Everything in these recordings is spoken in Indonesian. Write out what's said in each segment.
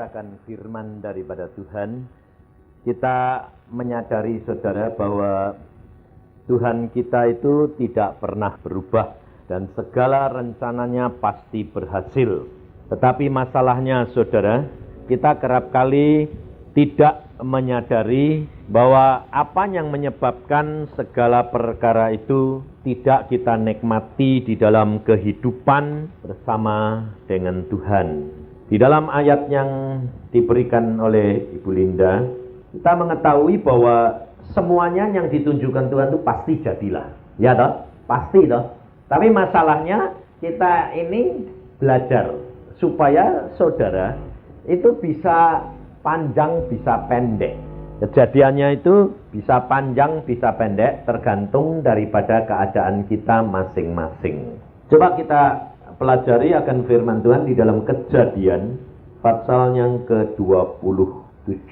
mendengarkan firman daripada Tuhan, kita menyadari saudara bahwa Tuhan kita itu tidak pernah berubah dan segala rencananya pasti berhasil. Tetapi masalahnya saudara, kita kerap kali tidak menyadari bahwa apa yang menyebabkan segala perkara itu tidak kita nikmati di dalam kehidupan bersama dengan Tuhan. Di dalam ayat yang diberikan oleh Ibu Linda, kita mengetahui bahwa semuanya yang ditunjukkan Tuhan itu pasti jadilah. Ya toh? Pasti toh. Tapi masalahnya kita ini belajar supaya saudara itu bisa panjang, bisa pendek. Kejadiannya itu bisa panjang, bisa pendek, tergantung daripada keadaan kita masing-masing. Coba kita pelajari akan firman Tuhan di dalam Kejadian pasal yang ke-27.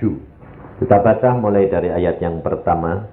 Kita baca mulai dari ayat yang pertama.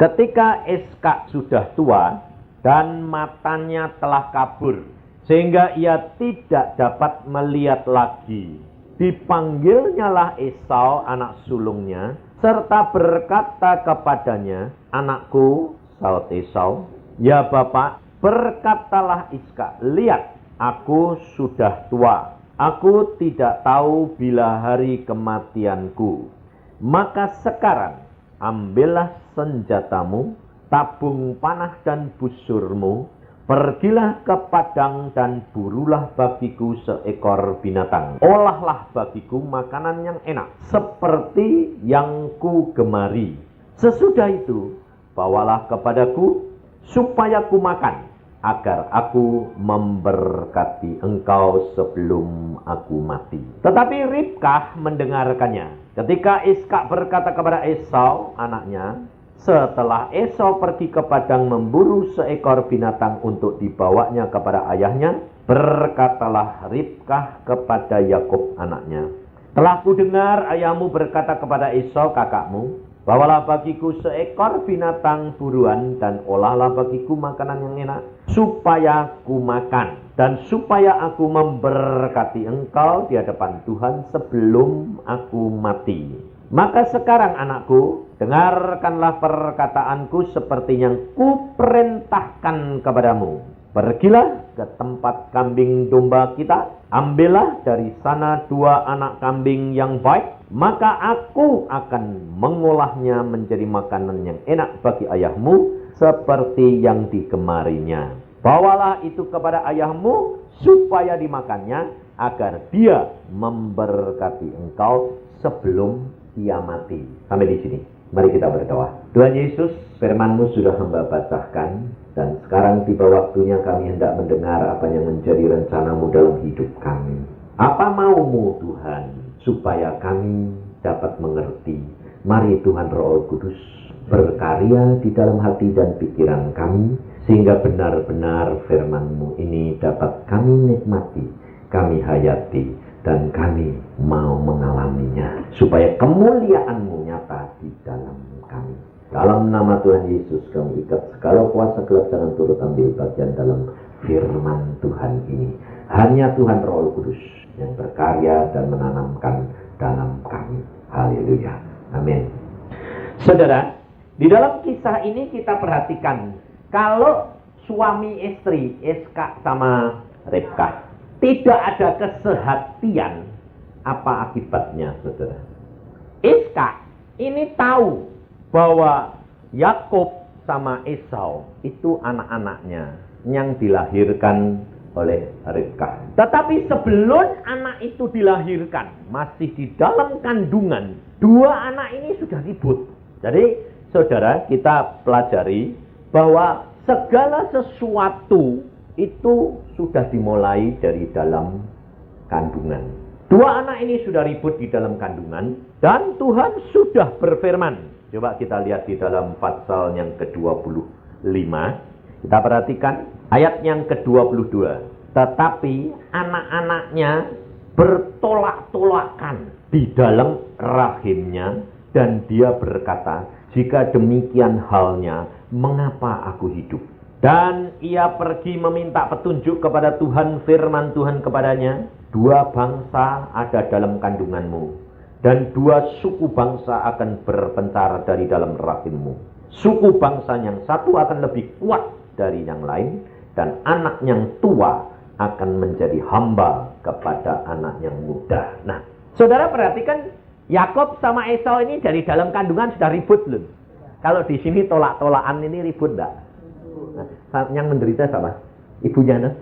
Ketika Ishak sudah tua dan matanya telah kabur, sehingga ia tidak dapat melihat lagi, dipanggilnyalah Esau anak sulungnya, serta berkata kepadanya, "Anakku," saut Esau. "Ya Bapak." Berkatalah Ishak, "Lihat, aku sudah tua. Aku tidak tahu bila hari kematianku. Maka sekarang ambillah senjatamu, tabung panah dan busurmu, pergilah ke padang dan burulah bagiku seekor binatang. Olahlah bagiku makanan yang enak, seperti yang ku gemari. Sesudah itu, bawalah kepadaku, supaya ku makan, agar aku memberkati engkau sebelum aku mati." Tetapi Ribkah mendengarkannya. Ketika Ishak berkata kepada Esau, anaknya, setelah Esau pergi ke padang memburu seekor binatang untuk dibawanya kepada ayahnya, berkatalah Ribkah kepada Yakub anaknya, "Telah kudengar ayahmu berkata kepada Esau kakakmu, bawalah bagiku seekor binatang buruan dan olahlah bagiku makanan yang enak, supaya ku makan dan supaya aku memberkati engkau di hadapan Tuhan sebelum aku mati. Maka sekarang anakku, dengarkanlah perkataanku seperti yang kuperintahkan kepadamu. Pergilah ke tempat kambing domba kita, ambillah dari sana 2 anak kambing yang baik, maka aku akan mengolahnya menjadi makanan yang enak bagi ayahmu, seperti yang digemarinya. Bawalah itu kepada ayahmu, supaya dimakannya, agar dia memberkati engkau sebelum dia mati." Sampai di sini. Mari kita berdoa. Tuhan Yesus, firman-Mu sudah hamba bacakan, dan sekarang tiba waktunya kami hendak mendengar apa yang menjadi rencana-Mu dalam hidup kami. Apa mau-Mu Tuhan, supaya kami dapat mengerti. Mari Tuhan Roh Kudus berkarya di dalam hati dan pikiran kami, sehingga benar-benar firman-Mu ini dapat kami nikmati, kami hayati, dan kami mau mengalaminya, supaya kemuliaan-Mu nyata di dalam kami. Dalam nama Tuhan Yesus kami ikat segala kuasa gelap, jangan turut ambil bagian dalam firman Tuhan ini. Hanya Tuhan Roh Kudus yang berkarya dan menanamkan dalam kami. Haleluya. Amin. Saudara, di dalam kisah ini kita perhatikan, kalau suami istri Ishak sama Ribkah tidak ada kesehatian, apa akibatnya saudara? Ishak ini tahu bahwa Yakub sama Esau itu anak-anaknya yang dilahirkan oleh Ribkah. Tetapi sebelum anak itu dilahirkan, masih di dalam kandungan, 2 anak ini sudah ribut. Jadi saudara, kita pelajari bahwa segala sesuatu itu sudah dimulai dari dalam kandungan. 2 anak ini sudah ribut di dalam kandungan, dan Tuhan sudah berfirman. Coba kita lihat di dalam pasal yang ke-25. Kita perhatikan ayat yang ke-22. Tetapi anak-anaknya bertolak-tolakan di dalam rahimnya, dan dia berkata, "Jika demikian halnya, mengapa aku hidup?" Dan ia pergi meminta petunjuk kepada Tuhan, firman Tuhan kepadanya, dua bangsa ada dalam kandunganmu, dan dua suku bangsa akan berpencar dari dalam rahimmu. Suku bangsa yang satu akan lebih kuat dari yang lain, dan anak yang tua akan menjadi hamba kepada anak yang muda. Nah, saudara perhatikan, Yakob sama Esau ini dari dalam kandungan sudah ribut loh. Kalau di sini tolak-tolakan ini ribut enggak? Nah, yang menderita siapa? Ibunya.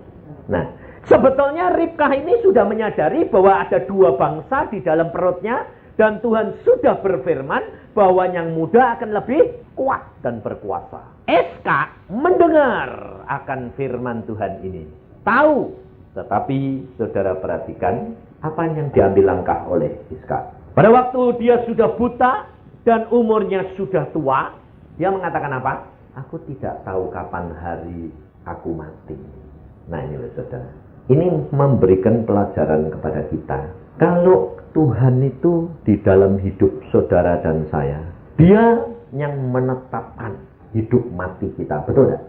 Nah, sebetulnya Ribkah ini sudah menyadari bahwa ada dua bangsa di dalam perutnya, dan Tuhan sudah berfirman bahwa yang muda akan lebih kuat dan berkuasa. Iska mendengar akan firman Tuhan ini, tahu, tetapi saudara perhatikan apa yang diambil langkah oleh Iska. Pada waktu dia sudah buta dan umurnya sudah tua, dia mengatakan apa? Aku tidak tahu kapan hari aku mati. Nah ini loh saudara, ini memberikan pelajaran kepada kita. Kalau Tuhan itu di dalam hidup saudara dan saya, Dia yang menetapkan hidup mati kita, betul tidak?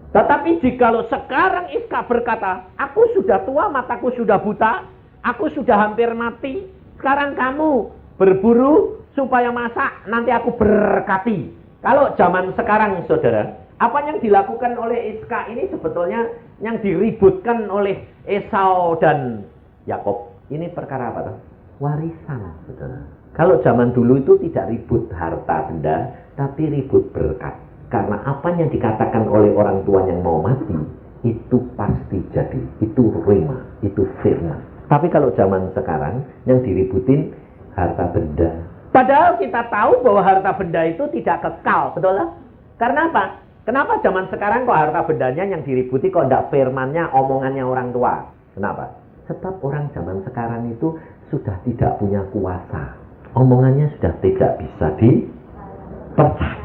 Tetapi jikalau sekarang Iska berkata, aku sudah tua, mataku sudah buta, aku sudah hampir mati, sekarang kamu berburu supaya masak, nanti aku berkati. Kalau zaman sekarang saudara, apa yang dilakukan oleh Iska ini sebetulnya yang diributkan oleh Esau dan Yakob. Ini perkara apa? Warisan, saudara. Kalau zaman dulu itu tidak ribut harta benda, tapi ribut berkat. Karena apa yang dikatakan oleh orang tua yang mau mati, itu pasti jadi. Itu rema, itu firman. Tapi kalau zaman sekarang, yang diributin harta benda. Padahal kita tahu bahwa harta benda itu tidak kekal, betul lah? Karena apa? Kenapa zaman sekarang kok harta bendanya yang diributi kok tidak firmannya, omongannya orang tua? Kenapa? Sebab orang zaman sekarang itu sudah tidak punya kuasa. Omongannya sudah tidak bisa dipercaya.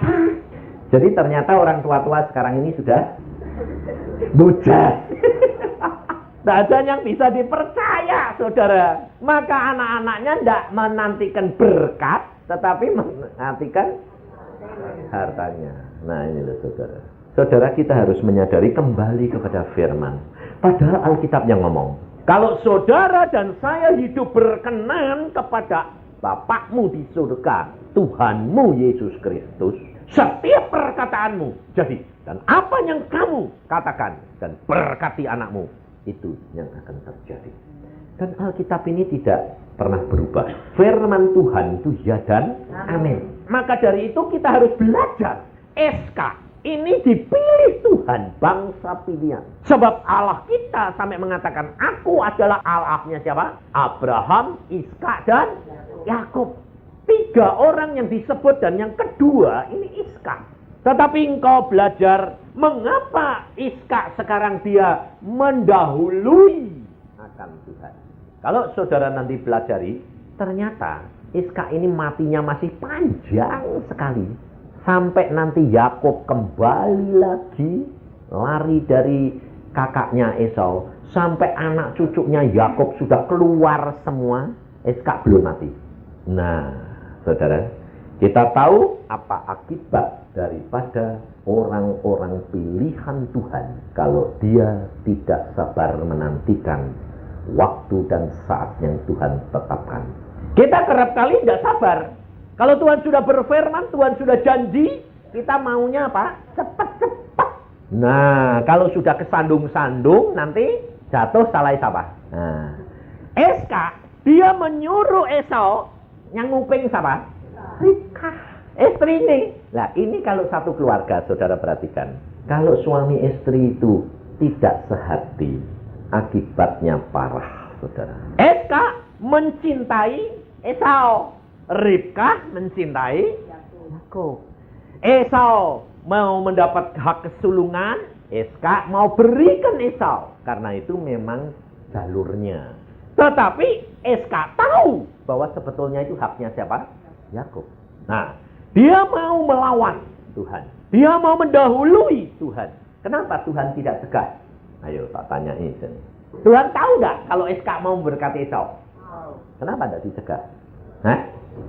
Jadi ternyata orang tua-tua sekarang ini sudah bujat. Tidak ada yang bisa dipercaya, saudara. Maka anak-anaknya tidak menantikan berkat, tetapi menantikan hartanya. Nah ini loh saudara. Saudara, kita harus menyadari kembali kepada firman. Padahal Alkitab yang ngomong, kalau saudara dan saya hidup berkenan kepada Bapakmu di surga, Tuhanmu Yesus Kristus, setiap perkataanmu jadi. Dan apa yang kamu katakan dan berkati anakmu, itu yang akan terjadi. Dan Alkitab ini tidak pernah berubah. Firman Tuhan itu ya dan amin. Maka dari itu kita harus belajar. Iska ini dipilih Tuhan, bangsa pilihan. Sebab Allah kita sampai mengatakan, aku adalah Allahnya siapa? Abraham, Iska, dan Yakub. 3 orang yang disebut, dan yang kedua ini Iska. Tetapi engkau belajar mengapa Iska sekarang dia mendahului akan Tuhan. Kalau saudara nanti pelajari, ternyata Iska ini matinya masih panjang sekali. Sampai nanti Yakob kembali lagi lari dari kakaknya Esau. Sampai anak cucunya Yakob sudah keluar semua, Iska belum mati. Nah, saudara, kita tahu apa akibat daripada orang-orang pilihan Tuhan kalau dia tidak sabar menantikan waktu dan saat yang Tuhan tetapkan. Kita kerap kali tidak sabar. Kalau Tuhan sudah berfirman, Tuhan sudah janji, kita maunya apa? Cepat-cepat. Nah, kalau sudah kesandung-sandung, nanti jatuh salah siapa? Nah, Iska, dia menyuruh Esau, yang nguping siapa? Ribkah, istri ini. Nah, ini kalau satu keluarga, saudara perhatikan. Kalau suami istri itu tidak sehati, akibatnya parah, saudara. Iska mencintai Esau. Ribkah mencintai Yakob. Esau mau mendapat hak kesulungan, Iska mau berikan Esau. Karena itu memang jalurnya. Tetapi Iska tahu bahwa sebetulnya itu haknya siapa? Yakob. Nah, dia mau melawan Tuhan. Dia mau mendahului Tuhan. Kenapa Tuhan tidak tegas? Ayo tak tanya ini. Tuhan tahu nggak kalau Iska mau memberkati Esau? Kenapa tidak dicegah? Nah,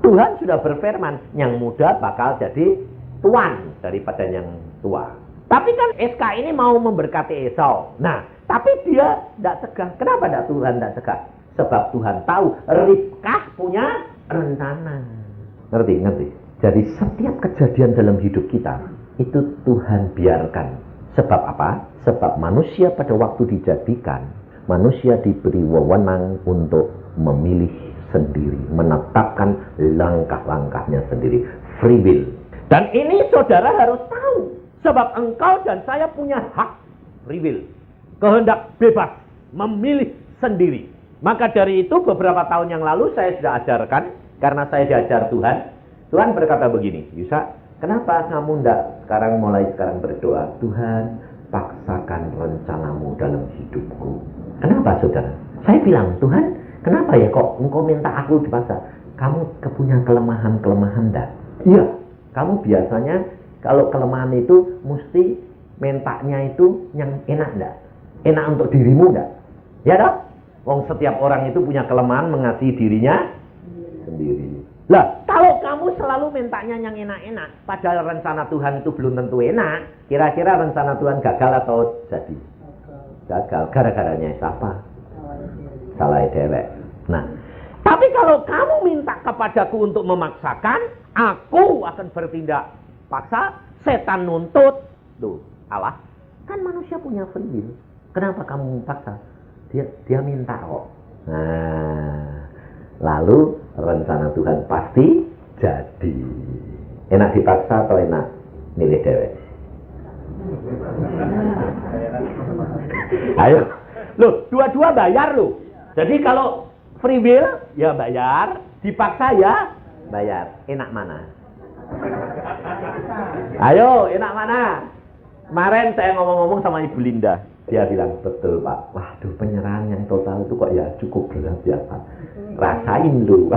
Tuhan sudah berfirman, yang muda bakal jadi tuan daripada yang tua. Tapi kan Iska ini mau memberkati Esau. Nah, Tapi dia tidak cegah. Kenapa Tuhan tidak cegah? Sebab Tuhan tahu Ribkah punya rencana. Ngerti? Jadi setiap kejadian dalam hidup kita itu Tuhan biarkan. Sebab apa? Sebab manusia pada waktu dijadikan, manusia diberi wewenang untuk memilih sendiri, menetapkan langkah-langkahnya sendiri. Free will. Dan ini saudara harus tahu. Sebab engkau dan saya punya hak free will. Kehendak bebas, memilih sendiri. Maka dari itu beberapa tahun yang lalu saya sudah ajarkan, karena saya diajar Tuhan. Tuhan berkata begini, Yusa, kenapa kamu mulai sekarang berdoa, Tuhan paksakan rencanamu dalam hidupku. Kenapa saudara? Saya bilang, Tuhan, kenapa ya kok engkau minta aku dipaksa? Kamu punya kelemahan-kelemahan enggak? Iya, kamu biasanya kalau kelemahan itu mesti mintanya itu yang enak enggak? Enak untuk dirimu enggak? Ya dong? Wong setiap orang itu punya kelemahan mengasihi dirinya sendiri. Lah, kalau kamu selalu mintanya yang enak-enak, padahal rencana Tuhan itu belum tentu enak, kira-kira rencana Tuhan gagal atau jadi? Gagal. Gara-garanya siapa? Salah dewek. Nah, tapi kalau kamu minta kepadaku untuk memaksakan, aku akan bertindak paksa, setan nuntut. Tuh, Allah, kan manusia punya free will. Kenapa kamu paksa? Dia minta kok. Nah, lalu rencana Tuhan pasti jadi. Enak dipaksa atau enak milih dewek? Ayo, loh, dua-dua bayar loh. Jadi kalau free will ya bayar, dipaksa ya bayar. Enak mana? Ayo, enak mana? Kemarin saya ngomong-ngomong sama Ibu Linda. Dia bilang, betul Pak. Waduh, penyerahan yang total itu kok ya cukup berat ya Pak. Rasain lu.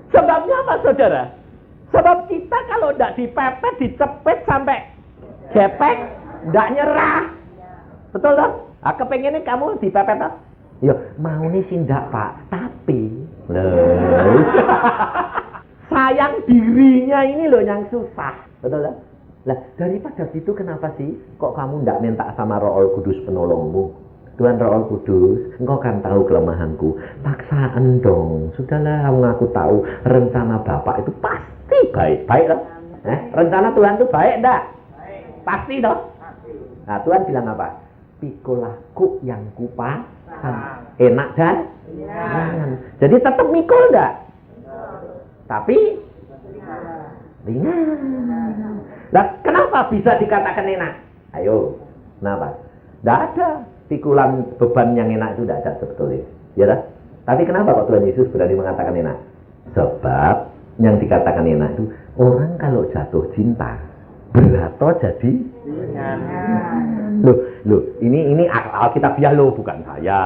Sebabnya apa saudara? Sebab kita kalau tidak dipepet, dicepet sampai gepek, tidak nyerah. Betul toh? Ah, kepengennya kamu dipepet toh? Ya, mau nih sih enggak Pak. Tapi sayang dirinya ini loh yang susah. Betul toh? Lah, daripada gitu kenapa sih kok kamu tidak minta sama Roh Kudus penolongmu? Tuhan Roh Kudus, engkau kan tahu kelemahanku. Paksaan dong. Sudahlah, aku tahu rencana Bapak itu pasti baik. Baik loh. Rencana Tuhan itu baik enggak? Pasti toh? Nah, Tuhan bilang apa? Pikulaku yang kupasang. Enak dan ringan. Jadi tetap mikul enggak? Tapi ringan. Nah, kenapa bisa dikatakan enak? Ayo, kenapa? Tidak ada pikulan beban yang enak itu tidak ada sebetulnya. Ya dah? Tapi kenapa kok Tuhan Yesus berani mengatakan enak? Sebab yang dikatakan enak itu orang kalau jatuh cinta berat toh jadi loh, ini Alkitabiah loh, bukan saya.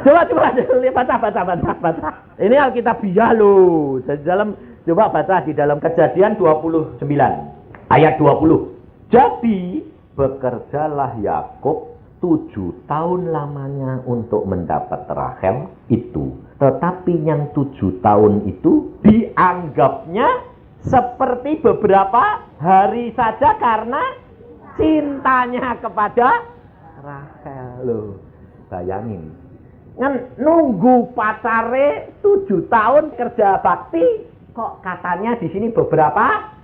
Coba baca. Ini Alkitabiah loh. Coba baca di dalam Kejadian 29 ayat 20. Jadi bekerjalah Yakub 7 tahun lamanya untuk mendapat Rahel itu. Tetapi yang 7 tahun itu dianggapnya seperti beberapa hari saja karena cintanya kepada Rahel. Loh, bayangin. Kan nunggu pacare 7 tahun kerja bakti, kok katanya di sini beberapa?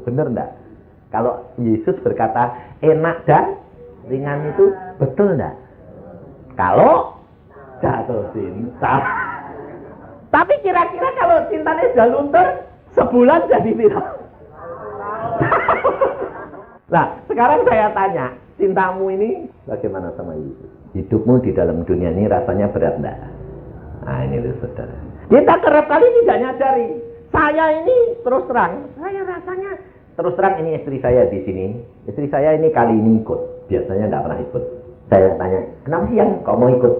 Bener enggak? Kalau Yesus berkata enak dan ringan itu betul enggak? Kalau jatuh cinta. Tapi kira-kira kalau cintanya sudah luntur, sebulan jadi viral. Nah, sekarang saya tanya, cintamu ini bagaimana sama Yesus? Hidupmu di dalam dunia ini rasanya berat enggak? Nah, ini loh saudara. Kita kerap kali tidak nyadari. Saya ini terus terang, saya rasanya terus terang, ini istri saya di sini. Istri saya ini kali ini ikut. Biasanya tidak pernah ikut. Saya tanya, kenapa sih yang kau mau ikut?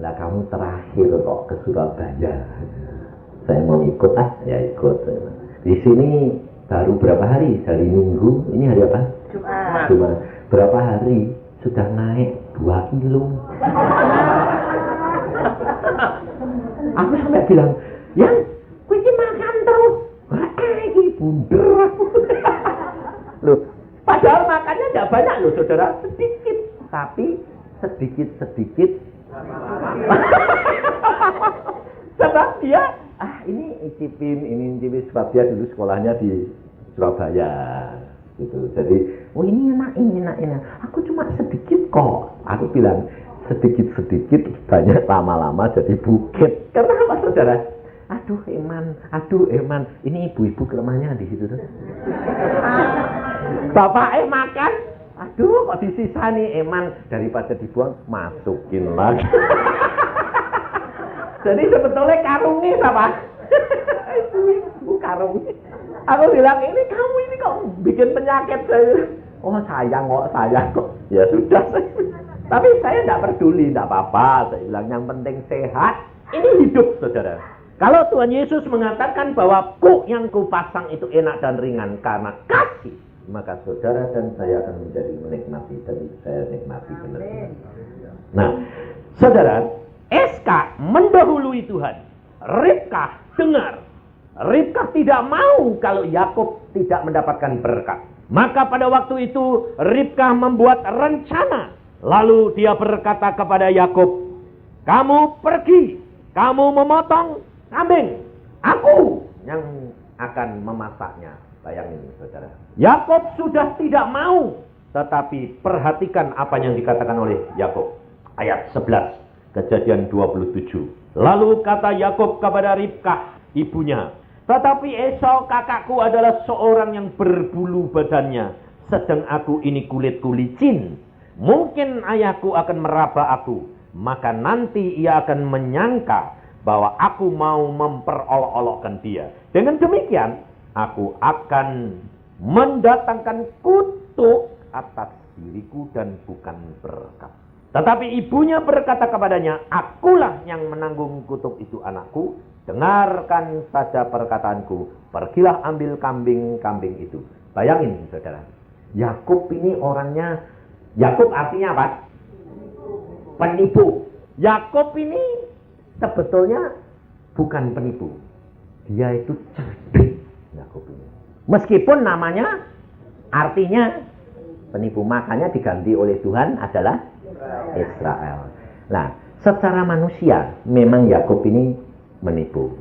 Lah kamu terakhir kok ke Surabaya. Saya mau ikut ya ikut. Di sini baru berapa hari? Hari Minggu. Ini hari apa? Jumat. Berapa hari sudah naik 2 kilo. Aku sampai bilang, yang makan terus. Ini bunder. Loh, pada tapi sedikit-sedikit. Sebab dia, ini incipin sebab dia dulu sekolahnya di Surabaya. Gitu. Jadi, ini enak. Aku cuma sedikit kok. Aku bilang, sedikit-sedikit banyak lama-lama jadi bukit. Kenapa saudara? Aduh Eman, ini ibu-ibu kelemahannya di situ tuh. Bapak makan, aduh kok disisa nih Eman, daripada dibuang masukin lagi. Jadi sebetulnya karungnya apa? Ibu karungnya. Aku bilang ini kamu ini kok bikin penyakit saya. Oh sayang kok. Ya sudah. Tapi saya tidak peduli, tidak apa-apa. Saya bilang yang penting sehat. Ini hidup saudara. Kalau Tuhan Yesus mengatakan bahwa kuk yang kupasang itu enak dan ringan karena kasih, maka saudara dan saya akan menjadi menikmati, dan saya nikmati benar. Nah, saudara, Eska mendahului Tuhan. Ribkah dengar. Ribkah tidak mau kalau Yakub tidak mendapatkan berkat. Maka pada waktu itu Ribkah membuat rencana. Lalu dia berkata kepada Yakub, kamu pergi, kamu memotong kambing, aku yang akan memasaknya. Bayangin saudara. Yakub sudah tidak mau, tetapi perhatikan apa yang dikatakan oleh Yakub. Ayat 11, Kejadian 27. Lalu kata Yakub kepada Ribkah, ibunya, tetapi Esau kakakku adalah seorang yang berbulu badannya, sedang aku ini kulitku licin. Mungkin ayahku akan meraba aku, maka nanti ia akan menyangka bahwa aku mau memperolok-olokkan dia. Dengan demikian, aku akan mendatangkan kutuk atas diriku dan bukan berkat. Tetapi ibunya berkata kepadanya, akulah yang menanggung kutuk itu anakku. Dengarkan saja perkataanku. Pergilah ambil kambing-kambing itu. Bayangin saudara. Yakub ini orangnya, Yakub artinya apa? Penipu. Yakub ini sebetulnya bukan penipu. Dia itu cerdik. Yakub ini. Meskipun namanya artinya penipu, makanya diganti oleh Tuhan adalah Israel. Nah, secara manusia memang Yakub ini menipu.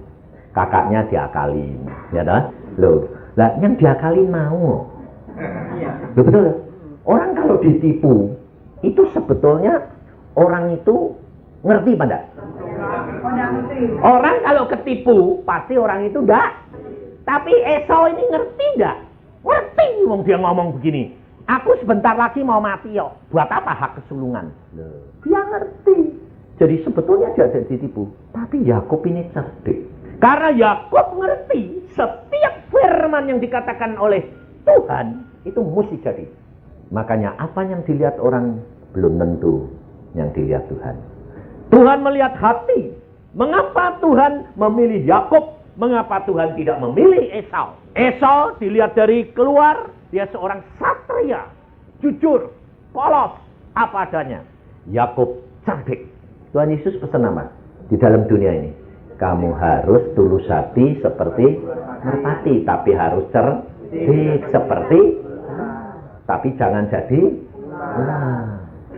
Kakaknya diakalin, ya dah. Loh, lah yang diakalin mau. Loh, betul. Orang kalau ditipu itu sebetulnya orang itu ngerti pada. Orang kalau ketipu pasti orang itu enggak. Tapi Esau ini ngerti enggak? Ngerti wong dia ngomong begini. Aku sebentar lagi mau mati yo. Buat apa hak kesulungan? Dia ngerti. Jadi sebetulnya dia tidak ditipu. Tapi Yakub ini cerdik. Karena Yakub ngerti setiap firman yang dikatakan oleh Tuhan itu mesti jadi. Makanya apa yang dilihat orang belum tentu yang dilihat Tuhan. Tuhan melihat hati. Mengapa Tuhan memilih Yakub? Mengapa Tuhan tidak memilih Esau? Esau dilihat dari keluar, dia seorang satria, jujur, polos, apa adanya. Yakub cerdik. Tuhan Yesus pesan apa? Di dalam dunia ini, kamu harus tulus hati seperti merpati, tapi harus cerdik seperti, tapi jangan jadi.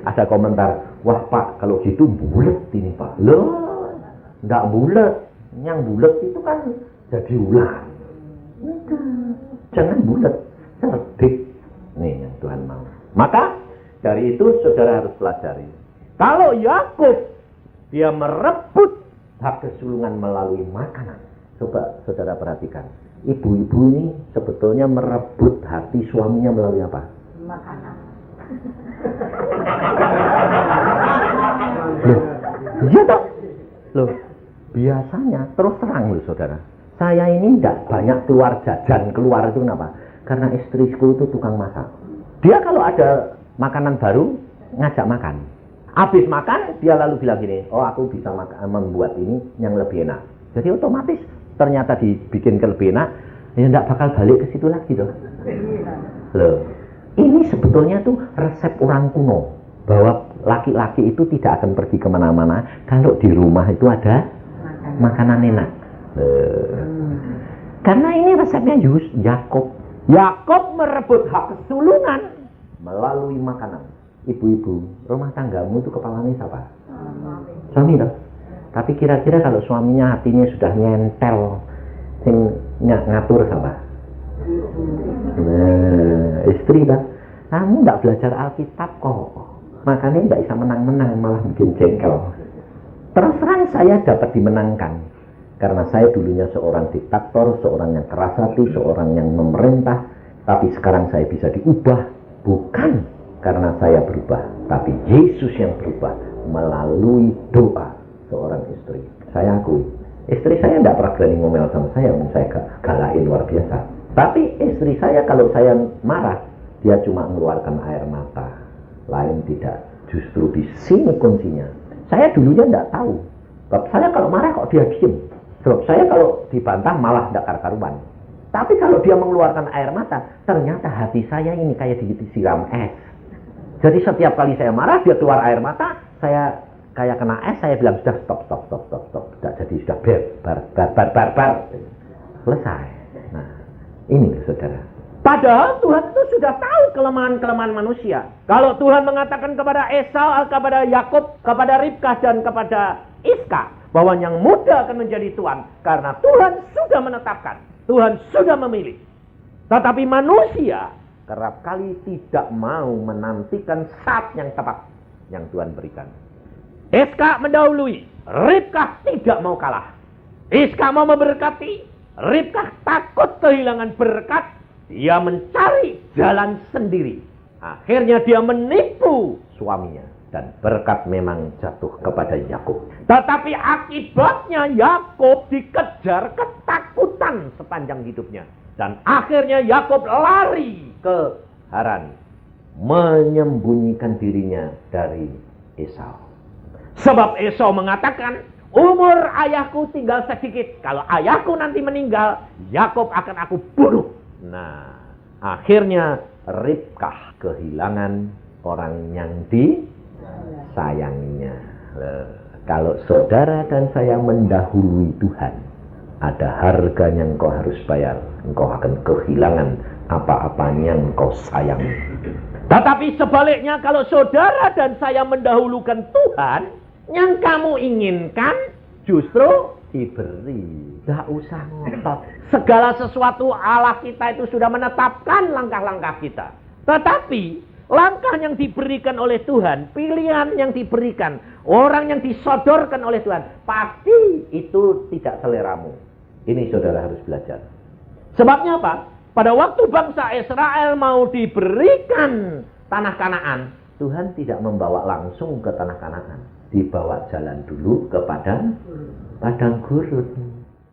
Ada komentar, wah Pak, kalau gitu bulat ini Pak. Loh, enggak bulat. Yang bulat itu kan jadi ular. Jangan bulat, cerdik. Nih yang Tuhan mau. Maka dari itu saudara harus pelajari. Kalau Yakub dia merebut hak kesulungan melalui makanan. Coba saudara perhatikan. Ibu-ibu ini sebetulnya merebut hati suaminya melalui apa? Makanan. Loh, iya toh? Loh, biasanya terus terang loh saudara. Saya ini tidak banyak keluar jajan, keluar itu kenapa? Karena istriku itu tukang masak. Dia kalau ada makanan baru ngajak makan. Habis makan dia lalu bilang gini, oh aku bisa membuat ini yang lebih enak. Jadi otomatis ternyata dibikin lebih enak, ya tidak bakal balik ke situ lagi loh. Loh, ini sebetulnya tuh resep orang kuno bahwa laki-laki itu tidak akan pergi kemana-mana kalau di rumah itu ada makanan enak. Karena ini resepnya Yakub. Yakub merebut hak kesulungan melalui makanan. ibu-ibu, rumah tanggamu itu kepalanya siapa? Suami toh. Tapi kira-kira kalau suaminya hatinya sudah nyentel, sing ngatur siapa? Nah, istri lah. Kamu nggak belajar Alkitab kok, makanya nggak bisa menang-menang, malah bikin jengkel. Terus terang saya dapat dimenangkan, karena saya dulunya seorang diktator, seorang yang keras hati, seorang yang memerintah. Tapi sekarang saya bisa diubah, bukan karena saya berubah, tapi Yesus yang berubah melalui doa seorang istri. Saya akui, istri saya tidak pernah berani ngomel sama saya galain luar biasa. Tapi istri saya kalau saya marah, dia cuma mengeluarkan air mata, lain tidak. Justru di sini kuncinya. Saya dulunya tidak tahu. Sebab saya kalau marah kok dia diem. Sebab saya kalau dibantah malah tidak karu-karuan. Tapi kalau dia mengeluarkan air mata, ternyata hati saya ini kayak disiram es. Jadi setiap kali saya marah, dia keluar air mata, saya kayak kena es, saya bilang sudah stop. Sudah jadi sudah bar. Selesai. Nah, ini saudara. Padahal Tuhan itu sudah tahu kelemahan-kelemahan manusia. Kalau Tuhan mengatakan kepada Esau, kepada Yakub, kepada Ribkah dan kepada Iska, bahwa yang muda akan menjadi tuan, karena Tuhan sudah menetapkan, Tuhan sudah memilih. Tetapi manusia kerap kali tidak mau menantikan saat yang tepat yang Tuhan berikan. Iska mendahului, Ribkah tidak mau kalah. Iska mau memberkati, Ribkah takut kehilangan berkat. Dia mencari jalan sendiri. Akhirnya dia menipu suaminya. Dan berkat memang jatuh kepada Yakub. Tetapi akibatnya Yakub dikejar ketakutan sepanjang hidupnya. Dan akhirnya Yakub lari ke Haran. Menyembunyikan dirinya dari Esau. Sebab Esau mengatakan, umur ayahku tinggal sedikit. Kalau ayahku nanti meninggal, Yakub akan aku bunuh. Nah, akhirnya Ribkah kehilangan orang yang disayanginya. Kalau saudara dan saya mendahului Tuhan, ada harga yang engkau harus bayar. Engkau akan kehilangan apa-apa yang engkau sayangi. Tetapi sebaliknya, kalau saudara dan saya mendahulukan Tuhan, yang kamu inginkan justru diberi. Gak usah ngotot. Segala sesuatu Allah kita itu sudah menetapkan langkah-langkah kita. Tetapi langkah yang diberikan oleh Tuhan, pilihan yang diberikan, orang yang disodorkan oleh Tuhan, pasti itu tidak seleramu. Ini saudara harus belajar. Sebabnya apa? Pada waktu bangsa Israel mau diberikan tanah Kanaan, Tuhan tidak membawa langsung ke tanah Kanaan. Dibawa jalan dulu kepada padang gurun.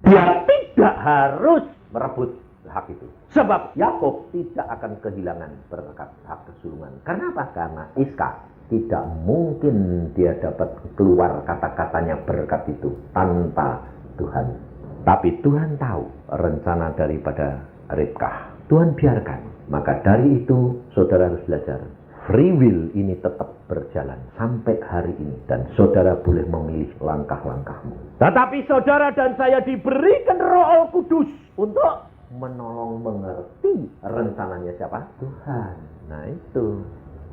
Dia tidak harus merebut hak itu. Sebab Yakub tidak akan kehilangan berkat hak kesulungan. Karena apa? Karena Iska tidak mungkin dia dapat keluar kata-katanya berkat itu tanpa Tuhan. Tapi Tuhan tahu rencana daripada Ribkah. Tuhan biarkan. Maka dari itu saudara harus belajar. Free will ini tetap berjalan sampai hari ini. Dan saudara boleh memilih langkah-langkahmu. Tetapi saudara dan saya diberikan Roh Kudus untuk menolong mengerti rencananya siapa? Tuhan. Nah itu.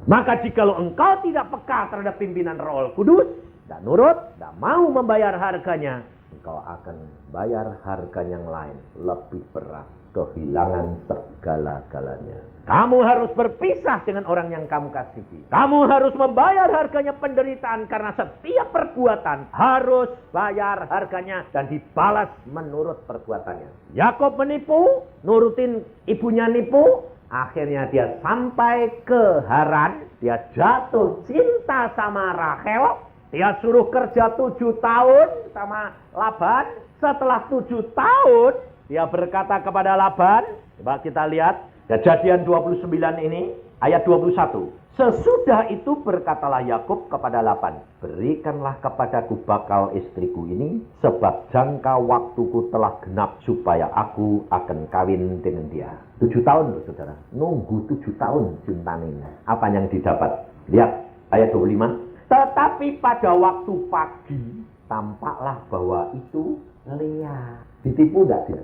Maka jikalau engkau tidak peka terhadap pimpinan Roh Kudus, tidak nurut, tidak mau membayar harganya, engkau akan bayar harga yang lain, lebih berat. Kehilangan segala-galanya. Kamu harus berpisah dengan orang yang kamu kasihi. Kamu harus membayar harganya penderitaan, karena setiap perbuatan harus bayar harganya dan dibalas menurut perbuatannya. Yakub menipu, nurutin ibunya nipu, akhirnya dia sampai ke Haran, dia jatuh cinta sama Rachel, dia suruh kerja 7 tahun sama Laban. Setelah 7 tahun, dia berkata kepada Laban, coba kita lihat, Kejadian 29 ini, ayat 21. Sesudah itu berkatalah Yakub kepada Laban, berikanlah kepadaku bakal istriku ini, sebab jangka waktuku telah genap supaya aku akan kawin dengan dia. 7 tahun loh saudara, nunggu 7 tahun cintanya. Apa yang didapat? Lihat ayat 25. Tetapi pada waktu pagi, tampaklah bahwa itu Lea. Ditipu enggak dia?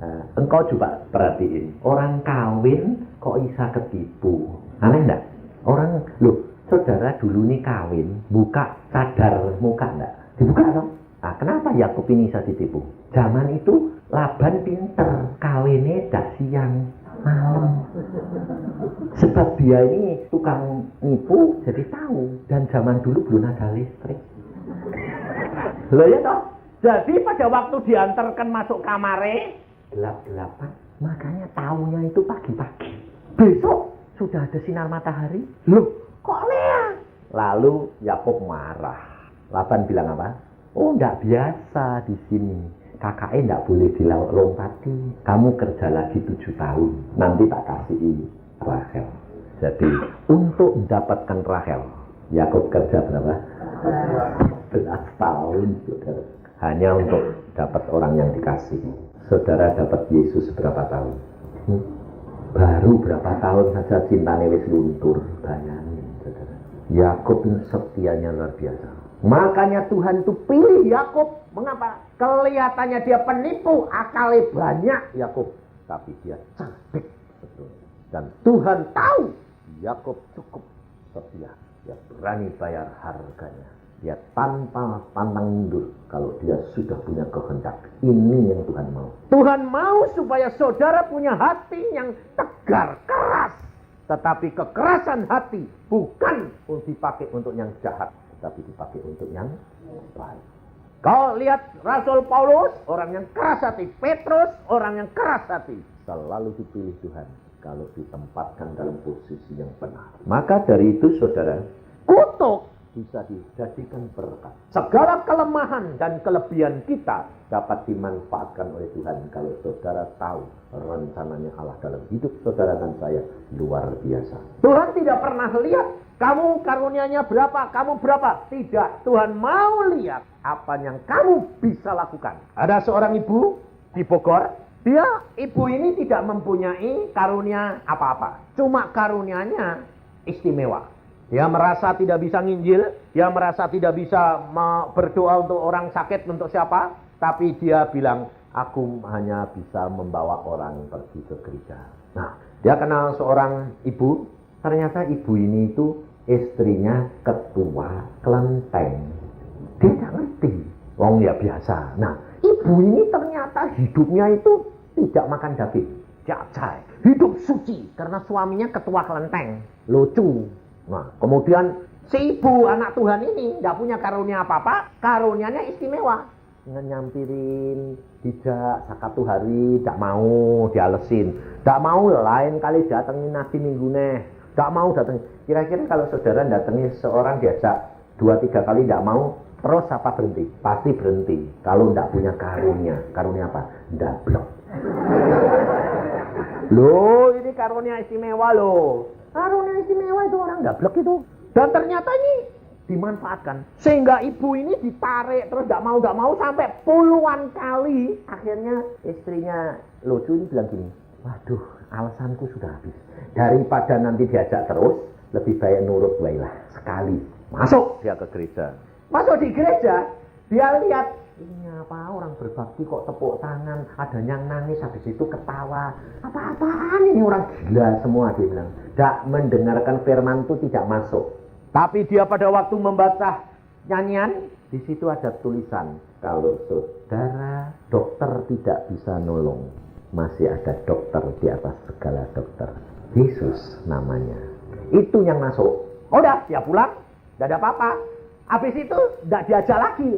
Nah, engkau coba perhatiin, orang kawin kok bisa ketipu. Aneh enggak? Orang, loh, saudara dulu nih kawin, buka cadar muka enggak? Dibuka dong. Nah, kenapa Yakub ini bisa ditipu? Zaman itu Laban pinter, kawinnya dak siang malam. Sebab dia ini tukang nipu, jadi tahu. Dan zaman dulu belum ada listrik. Loh ya toh? Jadi pada waktu diantarkan masuk kamare, gelap-gelapan, makanya tahunya itu pagi-pagi. Besok sudah ada sinar matahari. Loh, kok Lea? Lalu Yakub marah. Laban bilang apa? Oh, enggak biasa di sini. Kakaknya enggak boleh dilompati. Kamu kerja lagi 7 tahun. Nanti tak kasih Rachel. Jadi, untuk mendapatkan Rachel, Yakub kerja berapa? 11 tahun, saudara. Hanya untuk dapat orang yang dikasih. Saudara dapat Yesus berapa tahun? Baru berapa tahun saja cintanya wis luntur. Bayangin, saudara. Yakub ini setianya luar biasa. Makanya Tuhan itu pilih Yakub. Mengapa? Kelihatannya dia penipu, akalnya banyak Yakub, tapi dia cerdik betul. Dan Tuhan tahu Yakub cukup setia. Dia berani bayar harganya. Dia tanpa pantang mundur kalau dia sudah punya kehendak. Ini yang Tuhan mau. Tuhan mau supaya saudara punya hati yang tegar, keras. Tetapi kekerasan hati bukan dipakai untuk yang jahat, tetapi dipakai untuk yang baik. Kau lihat Rasul Paulus, orang yang keras hati. Petrus, orang yang keras hati. Selalu dipilih Tuhan kalau ditempatkan dalam posisi yang benar. Maka dari itu saudara, kutuk bisa dijadikan berkat. Segala kelemahan dan kelebihan kita dapat dimanfaatkan oleh Tuhan kalau saudara tahu rencananya Allah dalam hidup saudara dan saya luar biasa. Tuhan tidak pernah lihat kamu karunianya berapa, kamu berapa. Tidak, Tuhan mau lihat apa yang kamu bisa lakukan. Ada seorang ibu di Bogor, ibu ini tidak mempunyai karunia apa-apa. Cuma karunianya istimewa. Dia merasa tidak bisa nginjil, dia merasa tidak bisa berdoa untuk orang sakit, untuk siapa. Tapi dia bilang, aku hanya bisa membawa orang pergi ke gereja. Nah, dia kenal seorang ibu. Ternyata ibu ini itu istrinya ketua kelenteng. Dia tidak ngerti. Wong ya biasa. Nah, ibu ini ternyata hidupnya itu tidak makan daging. Jacai. Hidup suci. Karena suaminya ketua kelenteng. Lucu. Nah, kemudian si ibu anak Tuhan ini tidak punya karunia apa-apa, karunianya istimewa. Nyampirin, dijak, sakatu hari, tidak mau dialesin. Tidak mau lain kali datengin nasi minggu nih. Tidak mau datengin. Kira-kira kalau saudara datengin seorang diajak 2-3 kali tidak mau, terus apa berhenti? Pasti berhenti. Kalau tidak punya karunia. Karunia apa? Dablek. Loh, ini karunia istimewa loh. Karunia istimewa itu orang dablek itu. Dan ternyata ini dimanfaatkan. Sehingga ibu ini ditarik terus gak mau sampai puluhan kali. Akhirnya istrinya lucu ini bilang gini, waduh alasanku sudah habis. Daripada nanti diajak terus, lebih baik nurut baiklah. Sekali. Masuk dia ke gereja. Masuk di gereja, dia lihat, ini apa orang berbakti kok tepuk tangan, ada yang nangis, habis itu ketawa. Apa-apaan ini orang gila semua, dia bilang. Tidak mendengarkan firman itu tidak masuk. Tapi dia pada waktu membaca nyanyian, di situ ada tulisan, kalau saudara dokter tidak bisa nolong, masih ada dokter di atas segala dokter. Yesus namanya. Itu yang masuk. Udah, dia pulang, tidak ada apa-apa. Habis itu tidak diajak lagi.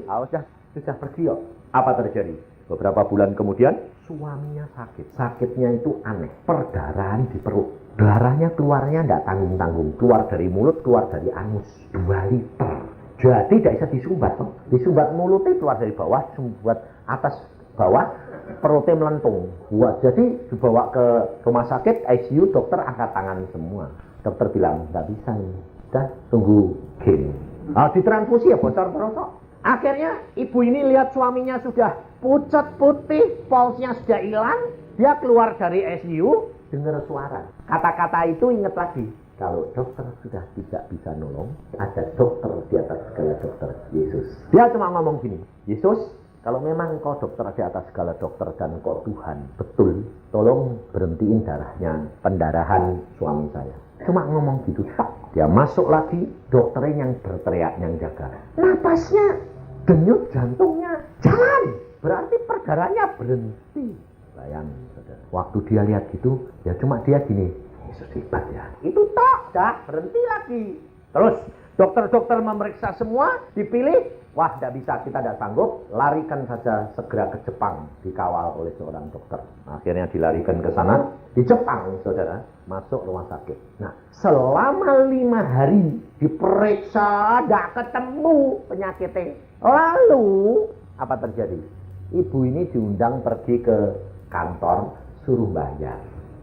Sudah pergi yuk. Apa terjadi? Beberapa bulan kemudian suaminya sakit. Sakitnya itu aneh. Perdarahan di perut. Darahnya keluarnya tidak tanggung-tanggung. Keluar dari mulut, keluar dari anus. 2 liter. Jadi tidak bisa disumbat. Disumbat mulutnya keluar dari bawah, disumbat atas bawah, perutnya melentung. Jadi dibawa ke rumah sakit, ICU, dokter angkat tangan semua. Dokter bilang, tidak bisa ini. Sudah tunggu game. Ditransfusi ya bocor-bocor. Akhirnya ibu ini lihat suaminya sudah pucat putih, pulsnya sudah hilang. Dia keluar dari ICU, dengar suara. Kata-kata itu ingat lagi. Kalau dokter sudah tidak bisa nolong, ada dokter di atas segala dokter, Yesus. Dia cuma ngomong gini, Yesus, kalau memang kau dokter di atas segala dokter dan kau Tuhan, betul, tolong berhentiin darahnya, pendarahan suami saya. Cuma ngomong gitu, tak. Dia masuk lagi, dokternya yang berteriak, yang jaga. Napasnya, denyut jantungnya jalan, berarti perdarahannya berhenti. Bayangin, saudara. Waktu dia lihat gitu, ya cuma dia gini, Yesus hebat ya. Itu tok, dah berhenti lagi. Terus dokter-dokter memeriksa semua, dipilih, wah tidak bisa, kita tidak sanggup, larikan saja segera ke Jepang, dikawal oleh seorang dokter. Akhirnya dilarikan ke sana, di Jepang, saudara, masuk rumah sakit. Nah, selama 5 hari diperiksa, tidak ketemu penyakitnya. Lalu, apa terjadi? Ibu ini diundang pergi ke kantor, suruh bayar.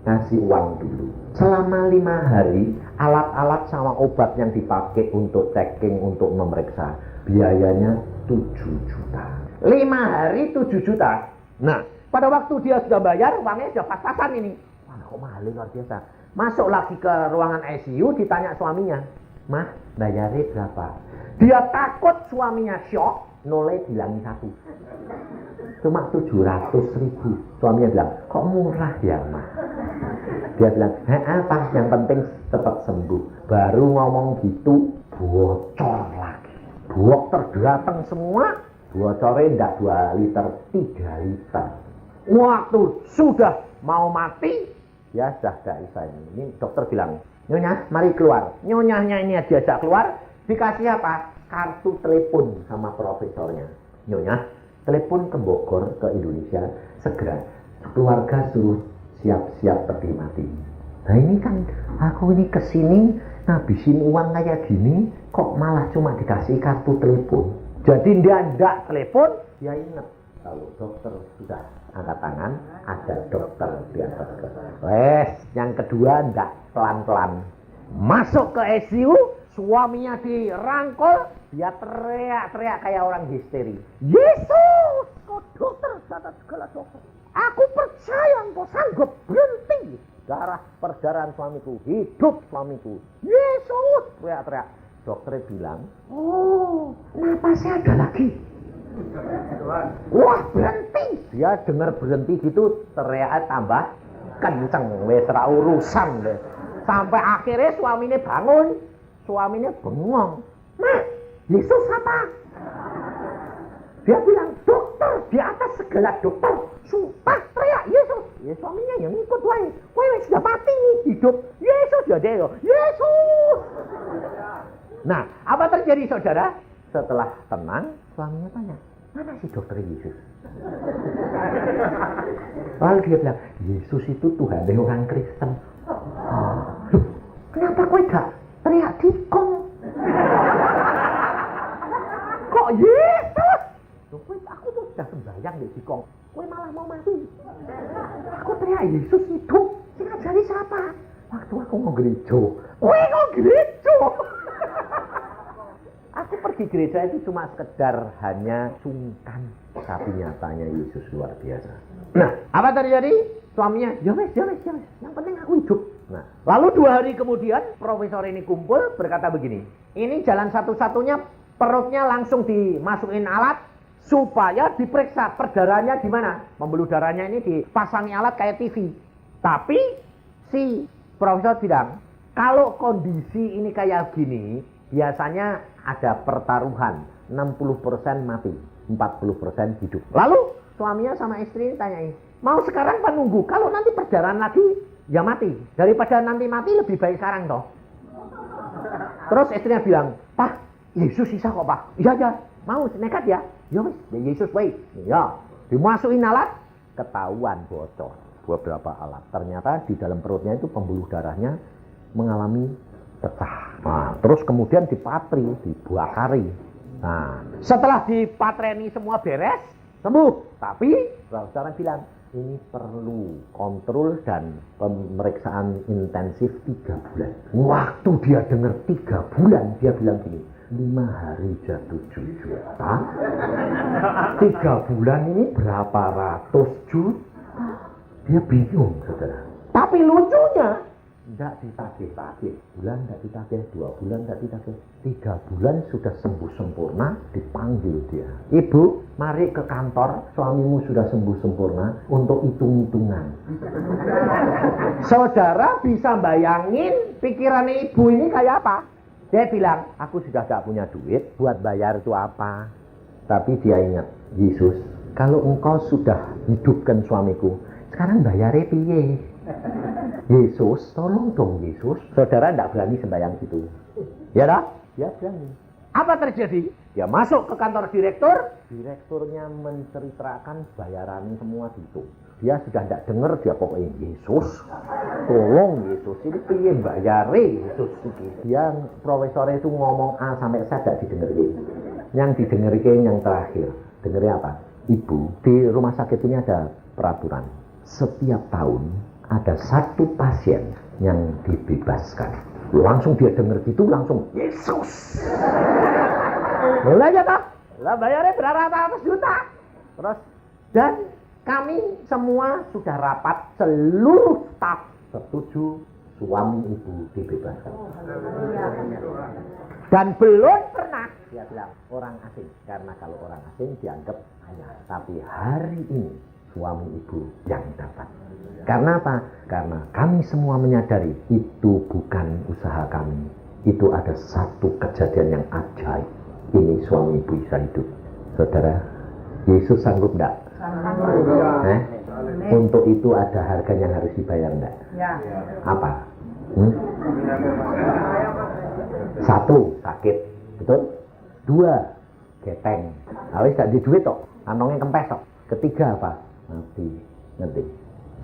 Ngasih uang dulu. Selama 5 hari, alat-alat sama obat yang dipakai untuk checking, untuk memeriksa, biayanya 7 juta. 5 hari 7 juta. Nah, pada waktu dia sudah bayar, uangnya sudah pas-pasan ini. Wah, kok mahal luar biasa. Masuk lagi ke ruangan ICU, ditanya suaminya, Mah, bayarnya berapa? Dia takut suaminya shock, nolnya bilangi 1. Cuma 700.000. Suaminya bilang, kok murah ya, Mah? Dia bilang, apa? Yang penting cepat sembuh. Baru ngomong gitu, bocor lagi. Dokter datang semua, bocornya tidak 2 liter, 3 liter. Waktu sudah mau mati, ya sudah tidak bisa ini. Ini dokter bilang, Nyonya, mari keluar. Nyonyanya ini diajak keluar, dikasih apa? Kartu telepon sama profesornya. Nyonya, telepon ke Bogor, ke Indonesia, segera. Keluarga suruh siap-siap peti mati. Nah ini kan, aku ini kesini, ngabisin uang kayak gini, kok malah cuma dikasih kartu telepon. Jadi dia tidak telepon, dia ingat. Kalau dokter sudah angkat tangan, ada dokter di atas. Yang kedua tidak, pelan-pelan. Masuk ke ICU, suaminya dirangkul, dia teriak-teriak kayak orang histeri. Yesus, kau dokter di atas segala dokter. Aku percaya engkau sanggup berhenti darah perdarahan suamiku, hidup suamiku. Yesus, teriak-teriak. Dokter bilang, oh, napasnya ada lagi. Wah, berhenti. Dia dengar berhenti gitu, teriak tambah kenceng, wes ra urusan deh. Sampai akhirnya suaminya bangun, suaminya bengong. Nah, Yesus apa? Dia bilang, dokter di atas segala dokter. Sumpah teriak Yesus. Ya suaminya yang ikut wae. Wae sudah mati nih, hidup. Yesus ya dia. Yesus. Nah, apa terjadi saudara? Setelah tenang, suaminya tanya, mana si dokter Yesus? Lalu dia bilang, Yesus itu Tuhan orang Kristen. Loh, kenapa kowe gak teriak dikong? Kok Yesus? Loh, aku tuh sudah sembahyang di dikong. Kowe malah mau mati. Aku teriak Yesus hidup. Sing ngajari siapa? Waktu aku mau gereja. Kowe mau gereja? Aku pergi gereja itu cuma sekedar hanya sungkan. Tapi nyatanya Yesus luar biasa. Nah, apa terjadi? Suaminya, ya wes. Yang penting aku hidup. Nah, lalu 2 hari kemudian, profesor ini kumpul berkata begini. Ini jalan satu-satunya, perutnya langsung dimasukin alat, supaya diperiksa perdarahannya di mana. Pembuluh darahnya ini dipasangi alat kayak TV. Tapi si profesor bilang, kalau kondisi ini kayak gini, biasanya ada pertaruhan, 60% mati, 40% hidup. Lalu suaminya sama istri tanyain, mau sekarang apa nunggu? Kalau nanti perdarahan lagi, ya mati. Daripada nanti mati lebih baik sekarang toh. Terus istrinya bilang, Pak, Yesus sisa kok Pak. Iya, mau nekat ya. Ya wis, Yesus wait. Ya, dimasukin alat, ketahuan bocor beberapa alat. Ternyata di dalam perutnya itu pembuluh darahnya mengalami pecah. Nah, terus kemudian dipatri, dibakari. Nah, setelah dipatreni semua beres, sembuh. Tapi saudara bilang, ini perlu kontrol dan pemeriksaan intensif 3 bulan. Waktu dia dengar 3 bulan, dia bilang gini, 5 hari jatuh 7 juta. 3 bulan ini berapa ratus juta? Dia bingung, saudara. Tapi lucunya, tidak ditagih-tagih. Bulan tidak ditagih, 2 bulan tidak ditagih. 3 bulan sudah sembuh sempurna, dipanggil dia. Ibu, Mari ke kantor, suamimu sudah sembuh sempurna untuk hitung-hitungan. Saudara bisa bayangin pikirannya ibu ini kayak apa? Dia bilang, aku sudah gak punya duit buat bayar itu apa. Tapi dia ingat, Yesus, kalau engkau sudah hidupkan suamiku, sekarang bayarnya piye? Yesus, tolong dong Yesus. Saudara tidak berani sembahyang gitu. Ya dah? Ya berani. Apa terjadi? Dia masuk ke kantor direktur. Direkturnya menceritakan bayaran semua gitu. Dia sudah tidak dengar, dia pokoknya Yesus, tolong Yesus, ini piye bayare Yesus. Dia profesornya itu ngomong A sampai Z tidak didengerin. Yang didengerin yang terakhir. Dengerin apa? Ibu, di rumah sakit ini ada peraturan. Setiap tahun ada satu pasien yang dibebaskan. Langsung dia denger gitu, langsung Yesus. Mulai ya tak? Lah bayarnya berapa juta. Terus dan kami semua sudah rapat, seluruh staf setuju suami ibu dibebaskan. Dan belum pernah dia bilang orang asing, karena kalau orang asing dianggap hanya. Tapi hari ini suami ibu yang dapat. Karena apa? Karena kami semua menyadari itu bukan usaha kami. Itu ada satu kejadian yang ajaib. Ini suami ibu bisa hidup. Saudara, Yesus sanggup enggak? Untuk itu ada harga yang harus dibayar enggak? Ya. Apa? Satu, sakit. Betul? Dua, geteng. Awis gak di duit toh, kantongnya kempes toh. Ketiga apa? Mati. Nanti.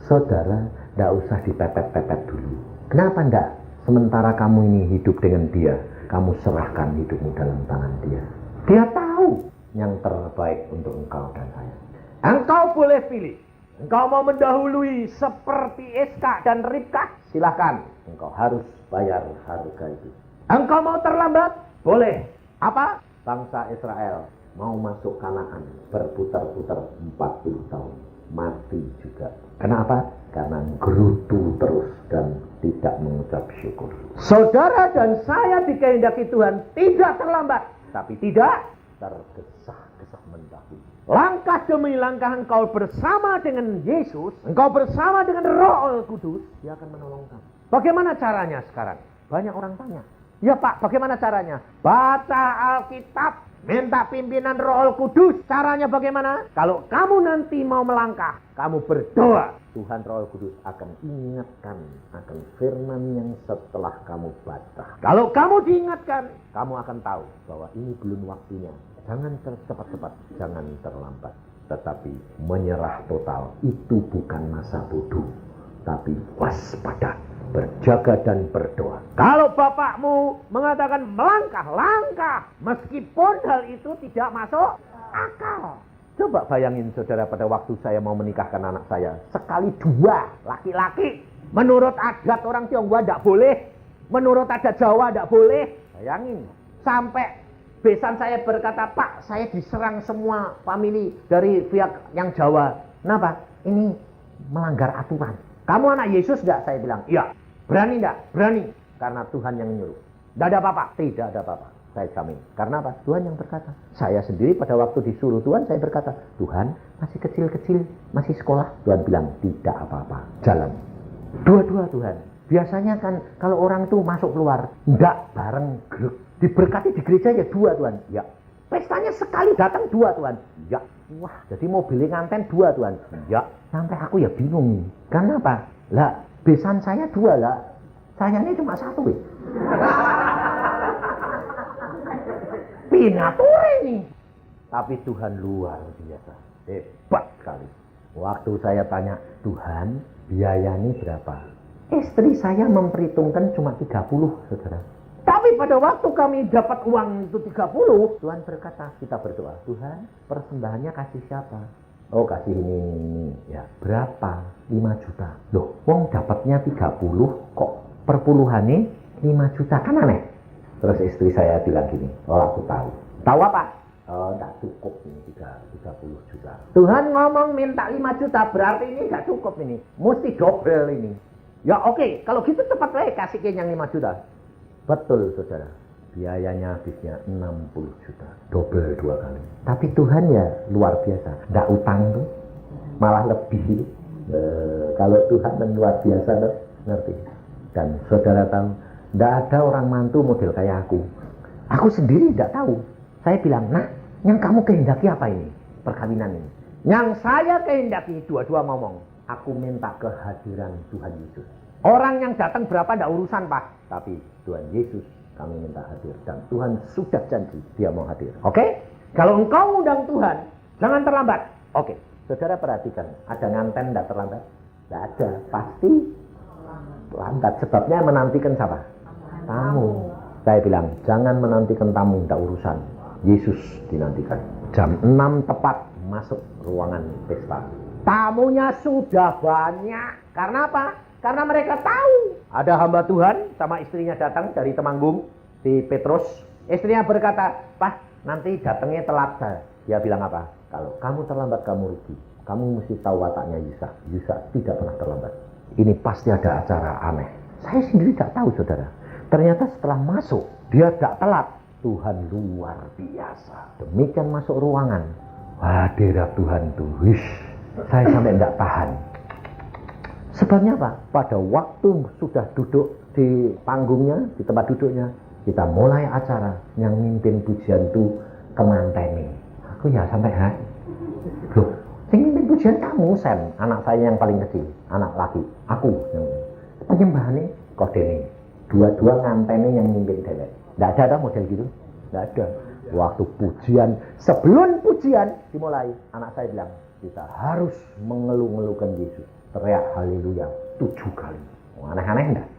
Saudara, tidak usah dipepet-pepet dulu. Kenapa enggak? Sementara kamu ini hidup dengan dia, kamu serahkan hidupmu dalam tangan dia. Dia tahu yang terbaik untuk engkau dan saya. Engkau boleh pilih. Engkau mau mendahului seperti Iska dan Ribkah? Silahkan. Engkau harus bayar harga itu. Engkau mau terlambat? Boleh. Apa? Bangsa Israel mau masuk Kanaan berputar-putar 40 tahun. Mati juga. Kenapa? Karena gerutu terus dan tidak mengucap syukur. Saudara dan saya dikehendaki Tuhan tidak terlambat, tapi tidak tergesa-gesa mendahului. Langkah demi langkah engkau bersama dengan Yesus, engkau bersama dengan Roh Kudus, dia akan menolong kamu. Bagaimana caranya sekarang? Banyak orang tanya. Ya Pak, bagaimana caranya? Baca Alkitab, minta pimpinan Roh Kudus. Caranya bagaimana? Kalau kamu nanti mau melangkah, kamu berdoa. Tuhan Roh Kudus akan ingatkan akan firman yang setelah kamu baca. Kalau kamu diingatkan, kamu akan tahu bahwa ini belum waktunya. Jangan cepat-cepat, jangan terlambat. Tetapi menyerah total itu bukan masa bodoh, tapi waspada, berjaga dan berdoa. Kalau bapakmu mengatakan melangkah, langkah, meskipun hal itu tidak masuk akal. Coba bayangin saudara, pada waktu saya mau menikahkan anak saya, sekali dua laki-laki. Menurut adat orang Tionghoa tidak boleh, menurut adat Jawa tidak boleh. Bayangin, sampai besan saya berkata, Pak, saya diserang semua famili dari pihak yang Jawa. Kenapa? Ini melanggar aturan. Kamu anak Yesus enggak? Saya bilang, iya. Berani enggak? Berani. Karena Tuhan yang menyuruh. Tidak ada apa-apa? Tidak ada apa-apa. Saya jamin. Karena apa? Tuhan yang berkata. Saya sendiri pada waktu disuruh Tuhan, saya berkata, Tuhan masih kecil-kecil, masih sekolah. Tuhan bilang, tidak apa-apa. Jalan. Dua-dua Tuhan. Biasanya kan kalau orang tuh masuk keluar, enggak bareng grup. Diberkati di gereja ya dua Tuhan. Ya. Pestanya sekali datang dua Tuhan. Ya. Wah, jadi mobilnya nganten dua Tuhan. Ya. Sampai aku ya bingung. Karena apa? Lah, besan saya dua lah. Saya ini cuma satu. Pinature ini. Tapi Tuhan luar biasa. Hebat sekali. Waktu saya tanya, Tuhan, biayanya berapa? Istri saya memperhitungkan cuma 30, saudara. Tapi pada waktu kami dapat uang itu 30, Tuhan berkata, kita berdoa, Tuhan, persembahannya kasih siapa? Oh, kasih ini. Ya, berapa? 5 juta. Loh, wong dapatnya 30, kok perpuluhannya 5 juta? Kan aneh. Terus istri saya bilang gini, oh aku tahu. Tahu apa? Oh, enggak cukup ini 30 juta. Tuhan ngomong minta 5 juta, berarti ini enggak cukup ini. Mesti double ini. Ya oke, kalau gitu cepat kasih yang 5 juta. Betul saudara. biayanya habisnya 60 juta, double 2 kali. Tapi Tuhan ya luar biasa, nggak utang tuh, malah lebih. Kalau Tuhan kan luar biasa tuh, ngerti. Dan saudara tahu, nggak ada orang mantu model kayak aku. Aku sendiri nggak tahu. Saya bilang, nah, yang kamu kehendaki apa ini? Perkawinan ini. Yang saya kehendaki, dua-dua ngomong, aku minta kehadiran Tuhan Yesus. Orang yang datang berapa nggak urusan, Pak. Tapi Tuhan Yesus kami minta hadir. Dan Tuhan sudah janji dia mau hadir. Oke? Kalau engkau undang Tuhan, jangan terlambat. Oke. Saudara perhatikan, ada nganten nggak terlambat? Nggak ada. Pasti lambat. Sebabnya menantikan siapa? Tamu. Saya bilang, jangan menantikan tamu, nggak urusan. Yesus dinantikan. Jam 6 tepat masuk ruangan pesta. Tamunya sudah banyak. Karena apa? Karena mereka tahu ada hamba Tuhan sama istrinya datang dari Temanggung, si Petrus. Istrinya berkata, Pak, nanti datangnya telat. Dia bilang apa? Kalau kamu terlambat kamu rugi. Kamu mesti tahu wataknya Yusa. Yusa tidak pernah terlambat. Ini pasti ada acara aneh. Saya sendiri tidak tahu, saudara. Ternyata setelah masuk, dia tidak telat. Tuhan luar biasa. Demikian masuk ruangan. Hadirat Tuhan tuh. Wish, saya sampai tidak tahan. Sebabnya apa? Pada waktu sudah duduk di panggungnya, di tempat duduknya, kita mulai acara. Yang mimpin pujian itu kemanteni. Aku ya sampai loh, yang mimpin pujian kamu, Sam, anak saya yang paling kecil, anak laki. Aku yang penyembahannya kodene. Dua-dua nganteni yang mimpin dewek. Nggak ada model gitu? Nggak ada. Waktu pujian, sebelum pujian dimulai, anak saya bilang, kita harus mengeluh-ngeluhkan Yesus. Teriak haleluya 7 kali. Aneh-aneh enggak?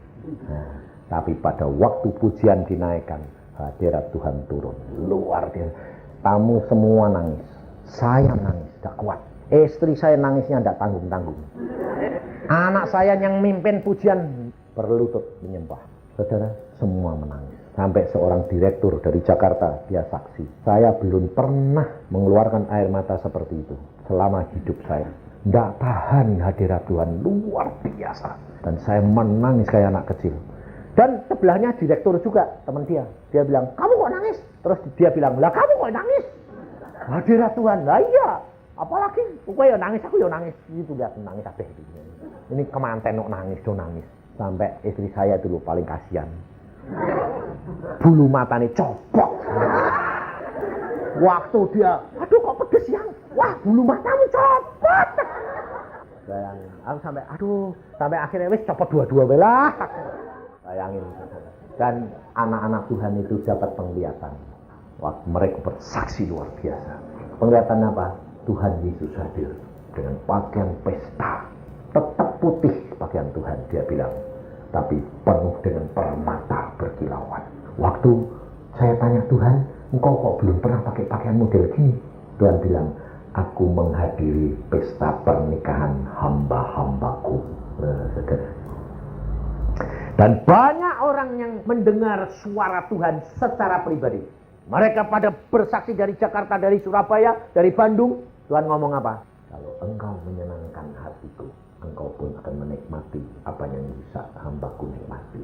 Nah, tapi pada waktu pujian dinaikkan, hadirat Tuhan turun. Luar biasa. Tamu semua nangis. Saya nangis, tidak kuat. Istri saya nangisnya tidak tanggung-tanggung. Anak saya yang mimpin pujian berlutut menyembah. Saudara, semua menangis. Sampai seorang direktur dari Jakarta, dia saksi. Saya belum pernah mengeluarkan air mata seperti itu selama hidup saya. Tidak tahan hadirat Tuhan, luar biasa. Dan saya menangis kayak anak kecil. Dan sebelahnya direktur juga, teman dia. Dia bilang, kamu kok nangis? Terus dia bilang, lah kamu kok nangis? Hadirat Tuhan, lah iya. Apalagi, aku ya nangis, aku ya nangis. Itu lihat nangis kabeh. Ini kemanten kok nangis, do nangis. Sampai istri saya dulu paling kasihan. Bulu matanya copot. Waktu dia, aduh kok pedes yang, wah bulu matamu copot. Bayangin, aku sampai akhirnya wis copot dua-dua belah. Bayangin. Dan anak-anak Tuhan itu dapat penglihatan. Waktu mereka bersaksi luar biasa. Penglihatan apa? Tuhan Yesus hadir dengan pakaian pesta. Tetap putih pakaian Tuhan, dia bilang. Tapi penuh dengan permata berkilauan. Waktu saya tanya Tuhan, engkau kok belum pernah pakai pakaian model gini? Tuhan bilang, aku menghadiri pesta pernikahan hamba-hambaku. Dan banyak orang yang mendengar suara Tuhan secara pribadi. Mereka pada bersaksi dari Jakarta, dari Surabaya, dari Bandung. Tuhan ngomong apa? Kalau engkau menyenangkan hatiku, engkau pun akan menikmati apa yang bisa hambaku nikmati.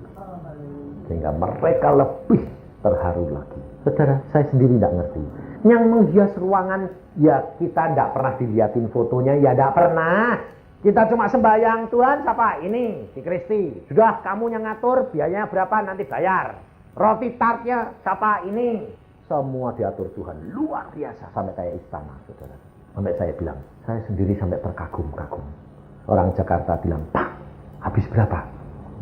Sehingga mereka lebih terharu lagi. Saudara, saya sendiri tidak ngerti. Yang menghias ruangan, ya kita tidak pernah dilihatin fotonya, ya tidak pernah. Kita cuma sembahyang, Tuhan siapa? Ini, si Kristi. Sudah, kamu yang ngatur, biayanya berapa, nanti bayar. Roti tartnya siapa? Ini. Semua diatur Tuhan, luar biasa. Sampai kayak istana, saudara. Sampai saya bilang, saya sendiri sampai terkagum-kagum. Orang Jakarta bilang, Pak, habis berapa?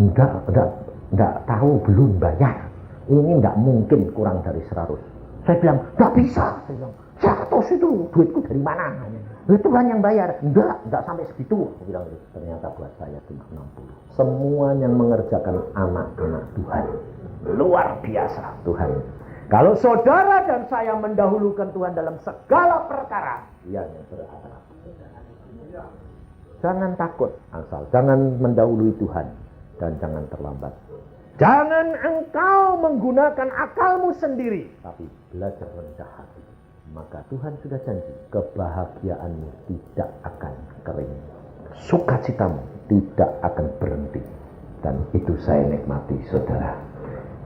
Enggak tahu, belum bayar. Ini enggak mungkin kurang dari 100. Saya bilang, enggak bisa. Saya bilang, 100 itu duitku dari mana? Itu kan yang bayar. Enggak sampai segitu. Saya bilang, ternyata buat saya cuma 60. Semua yang mengerjakan anak-anak Tuhan. Luar biasa Tuhan. Kalau saudara dan saya mendahulukan Tuhan dalam segala perkara, dia yang berharap. Jangan takut, asal jangan mendahului Tuhan dan jangan terlambat. Jangan engkau menggunakan akalmu sendiri, tapi belajar rendah hati. Maka Tuhan sudah janji, kebahagiaanmu tidak akan kering. Sukacitamu tidak akan berhenti. Dan itu saya nikmati, saudara.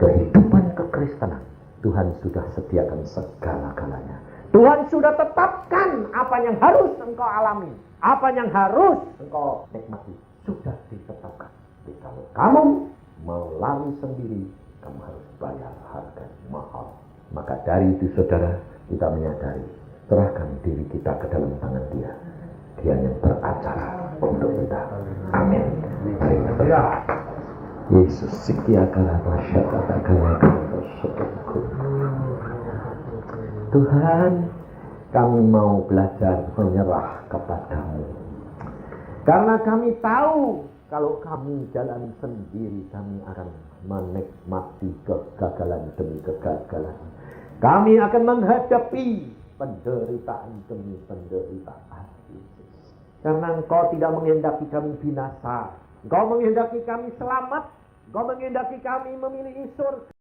Kehidupan kekristenan Tuhan sudah sediakan segala-galanya. Tuhan sudah tetapkan apa yang harus engkau alami, apa yang harus engkau nikmati, sudah ditetapkan. Jadi kalau kamu mau lari sendiri, kamu harus bayar harga mahal. Maka dari itu saudara, kita menyadari, serahkan diri kita ke dalam tangan Dia. Dia yang beracara untuk kita. Amin. Mari kita berdoa. Yesus sekia karata syakata karata syukurku. Tuhan, kami mau belajar menyerah kepadamu. Karena kami tahu kalau kami jalan sendiri, kami akan menikmati kegagalan demi kegagalan. Kami akan menghadapi penderitaan demi penderitaan. Karena Engkau tidak menghendaki kami binasa. Engkau menghendaki kami selamat. Engkau menghendaki kami memiliki surga.